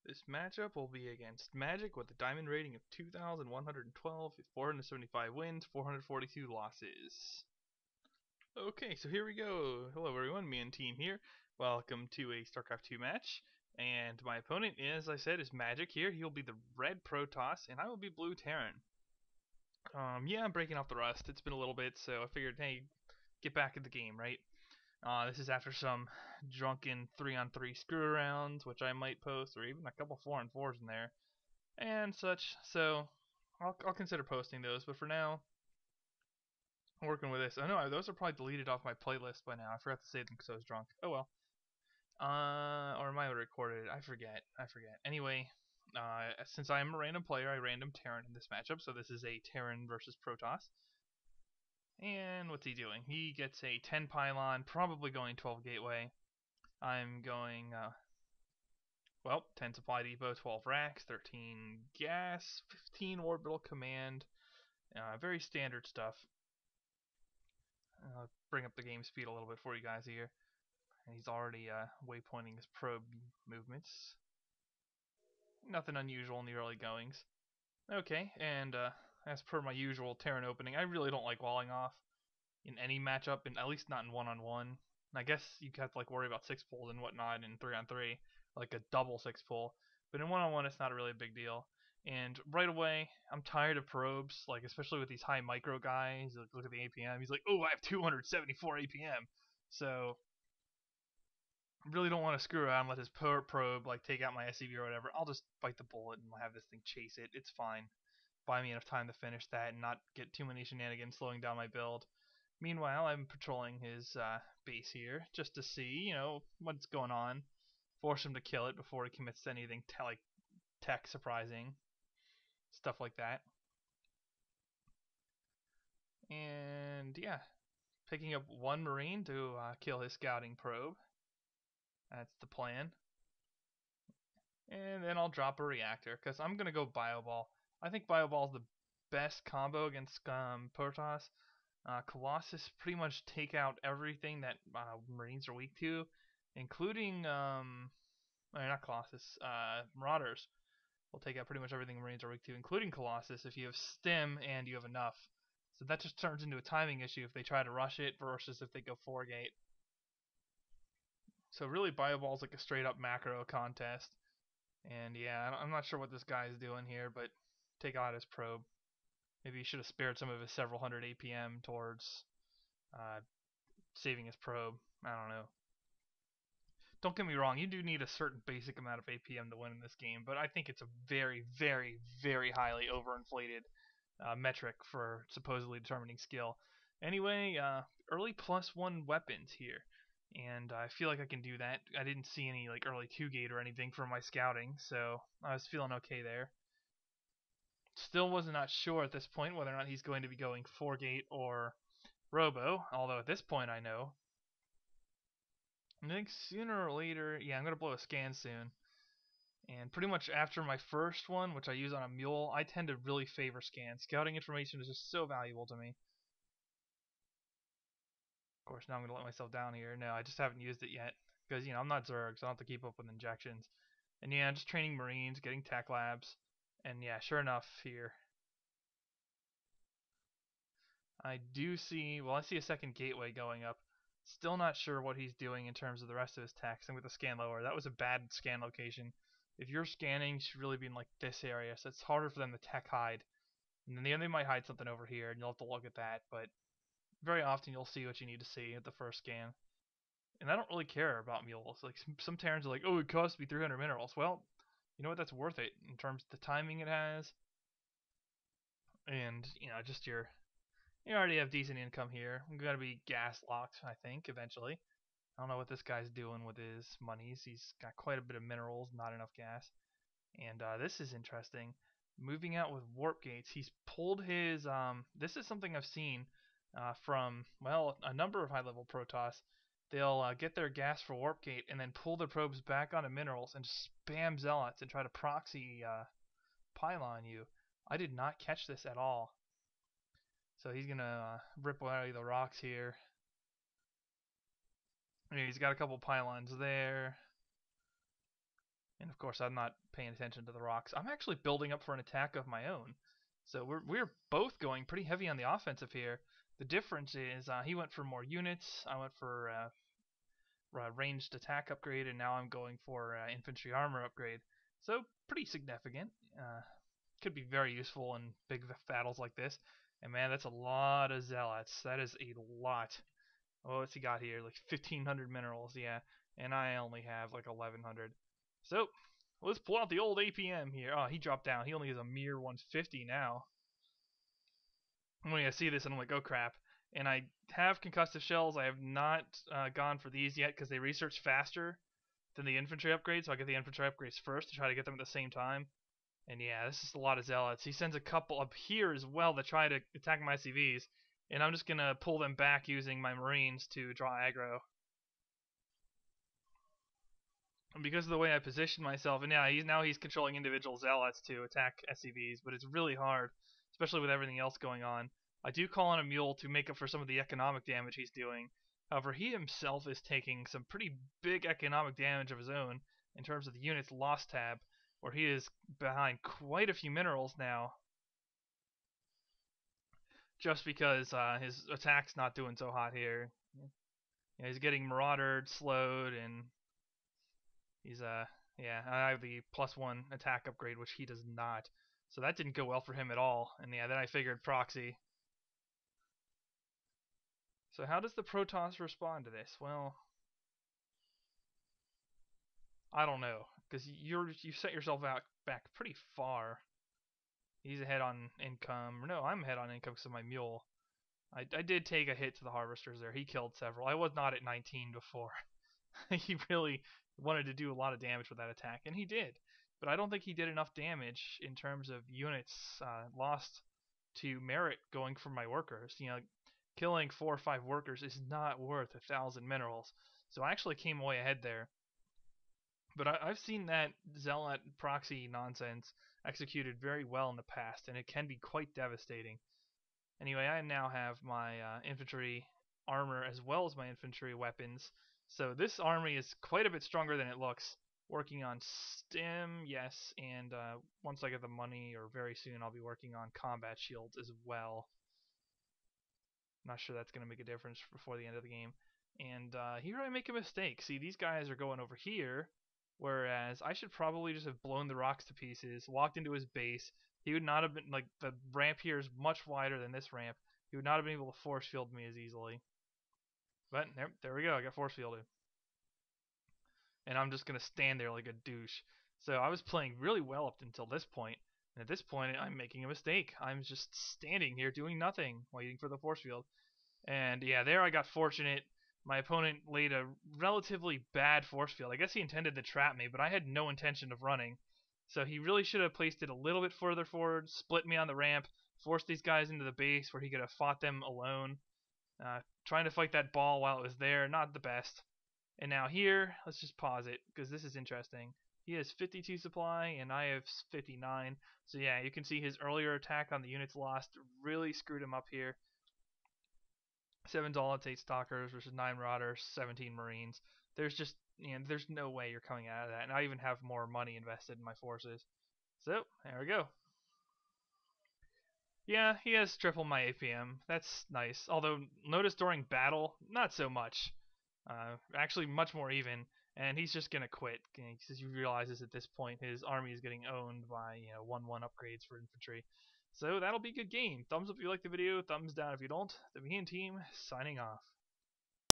This matchup will be against Magic with a diamond rating of 2,112, 475 wins, 442 losses. Okay, so here we go. Hello everyone, me and team here. Welcome to a Starcraft 2 match. And my opponent, as I said, is Magic here. He'll be the red Protoss, and I will be blue Terran. Yeah, I'm breaking off the rust. It's been a little bit, so I figured, hey, get back in the game, right? This is after some drunken 3-on-3 screw arounds, which I might post, or even a couple 4-on-4s in there, and such. So I'll consider posting those. But for now, I'm working with this. Oh no, those are probably deleted off my playlist by now. I forgot to save them because I was drunk. Oh well. Or am I recorded? I forget. Anyway, since I am a random player, I random Terran in this matchup. So this is a Terran versus Protoss. And what's he doing? He gets a 10 pylon, probably going 12 gateway. I'm going, well, 10 supply depot, 12 racks, 13 gas, 15 orbital command. Very standard stuff. I'll bring up the game speed a little bit for you guys here. And he's already waypointing his probe movements. Nothing unusual in the early goings. Okay, and as per my usual Terran opening, I really don't like walling off in any matchup, and at least not in 1-on-1. I guess you have to worry about 6-pulls and whatnot in 3-on-3, like a double 6-pull. But in 1-on-1, it's not really a big deal. And right away, I'm tired of probes, especially with these high micro guys. Look at the APM. He's like, oh, I have 274 APM. So I really don't want to screw around and let his probe take out my SCV or whatever. I'll just bite the bullet and have this thing chase it. It's fine. Buy me enough time to finish that and not get too many shenanigans slowing down my build. Meanwhile, I'm patrolling his base here just to see, what's going on. Force him to kill it before he commits to anything tech surprising. Stuff like that. And yeah, picking up one Marine to kill his scouting probe. That's the plan. And then I'll drop a reactor because I'm going to go Bio Ball. I think Bio Ball is the best combo against Protoss. Colossus pretty much take out everything that Marines are weak to, including not Colossus, Marauders will take out pretty much everything Marines are weak to, including Colossus if you have Stim and you have enough. So that just turns into a timing issue if they try to rush it versus if they go 4-gate. So really, Bio Ball's like a straight up macro contest. And yeah, I'm not sure what this guy is doing here, but take out his probe. Maybe he should have spared some of his several hundred APM towards saving his probe. I don't know. Don't get me wrong, you do need a certain basic amount of APM to win in this game, but I think it's a very, very, very highly overinflated metric for supposedly determining skill. Anyway, early +1 weapons here, and I feel like I can do that. I didn't see any early 2-gate or anything from my scouting, so I was feeling okay there. Still was not sure at this point whether or not he's going to be going 4-gate or Robo, although at this point I know. I think sooner or later, yeah, I'm going to blow a scan soon. And pretty much after my first one, which I use on a mule, I tend to really favor scans. Scouting information is just so valuable to me. Of course, now I'm going to let myself down here. No, I just haven't used it yet. Because, I'm not Zerg, so I don't have to keep up with injections. And yeah, just training Marines, getting tech labs. And yeah, sure enough, here. I do see, well, I see a second gateway going up. Still not sure what he's doing in terms of the rest of his techs. And with the scan lower, that was a bad scan location. If you're scanning, you should really be in this area, so it's harder for them to tech hide. And then they might hide something over here, and you'll have to look at that. But very often you'll see what you need to see at the first scan. And I don't really care about mules. Some Terrans are like, oh, it costs me 300 minerals. Well, you know what? That's worth it in terms of the timing it has, and just you already have decent income here. I'm gonna be gas locked, I think, eventually. I don't know what this guy's doing with his monies. He's got quite a bit of minerals, not enough gas. And this is interesting. Moving out with warp gates, he's pulled his. This is something I've seen from a number of high-level Protoss. They'll get their gas for warp gate and then pull their probes back onto minerals and spam zealots and try to proxy pylon you. I did not catch this at all. So he's gonna rip away the rocks here. He's got a couple pylons there. And of course, I'm not paying attention to the rocks. I'm actually building up for an attack of my own. So we're both going pretty heavy on the offensive here. The difference is he went for more units. I went for ranged attack upgrade, and now I'm going for infantry armor upgrade. So pretty significant. Could be very useful in big battles like this. And man, that's a lot of zealots. That is a lot. Oh, what's he got here? Like 1,500 minerals, yeah. And I only have like 1,100. So let's pull out the old APM here. Oh, he dropped down. He only has a mere 150 now. When I see this, and I'm like, oh crap. And I have concussive shells. I have not gone for these yet because they research faster than the infantry upgrades. So I get the infantry upgrades first to try to get them at the same time. And yeah, this is a lot of zealots. He sends a couple up here as well to try to attack my CVs. And I'm just going to pull them back using my marines to draw aggro. And because of the way I position myself, and yeah, he's controlling individual zealots to attack SCVs, but it's really hard, especially with everything else going on. I do call on a mule to make up for some of the economic damage he's doing. However, he himself is taking some pretty big economic damage of his own in terms of the units lost tab, where he is behind quite a few minerals now. Just because his attack's not doing so hot here. Yeah, he's getting maraudered, slowed, and he's yeah, I have the +1 attack upgrade, which he does not. So that didn't go well for him at all. And yeah, then I figured proxy. So how does the Protoss respond to this? Well, I don't know, because you set yourself out back pretty far. He's ahead on income. No, I'm ahead on income because of my mule. I did take a hit to the harvesters there. He killed several. I was not at 19 before. He really wanted to do a lot of damage with that attack, and he did. But I don't think he did enough damage in terms of units lost to merit going for my workers. You know, killing 4 or 5 workers is not worth 1,000 minerals. So I actually came way ahead there. But I've seen that zealot proxy nonsense executed very well in the past, and it can be quite devastating. Anyway, I now have my infantry armor as well as my infantry weapons. So this army is quite a bit stronger than it looks. Working on stim, yes, and once I get the money, or very soon, I'll be working on combat shields as well. Not sure that's going to make a difference before the end of the game. And here I make a mistake. See, these guys are going over here, whereas I should probably just have blown the rocks to pieces, walked into his base. He would not have been, like, the ramp here is much wider than this ramp. He would not have been able to force field me as easily. But there we go, I got force fielded. And I'm just going to stand there like a douche. So I was playing really well up until this point. And at this point, I'm making a mistake. I'm just standing here doing nothing, waiting for the force field. And yeah, there I got fortunate. My opponent laid a relatively bad force field. I guess he intended to trap me, but I had no intention of running. So he really should have placed it a little bit further forward, split me on the ramp, forced these guys into the base where he could have fought them alone. Trying to fight that ball while it was there, not the best. And now here, let's just pause it, because this is interesting. He has 52 supply, and I have 59. So yeah, you can see his earlier attack on the units lost really screwed him up here. 7 Zealots, 8 Stalkers versus 9 Marauders, 17 Marines. There's just, there's no way you're coming out of that. And I even have more money invested in my forces. So, there we go. Yeah, he has triple my APM. That's nice. Although, notice during battle, not so much. Actually, much more even. And he's just going to quit. Because he realizes at this point his army is getting owned by 1-1 upgrades for infantry. So that'll be a good game. Thumbs up if you like the video, thumbs down if you don't. The me and team signing off.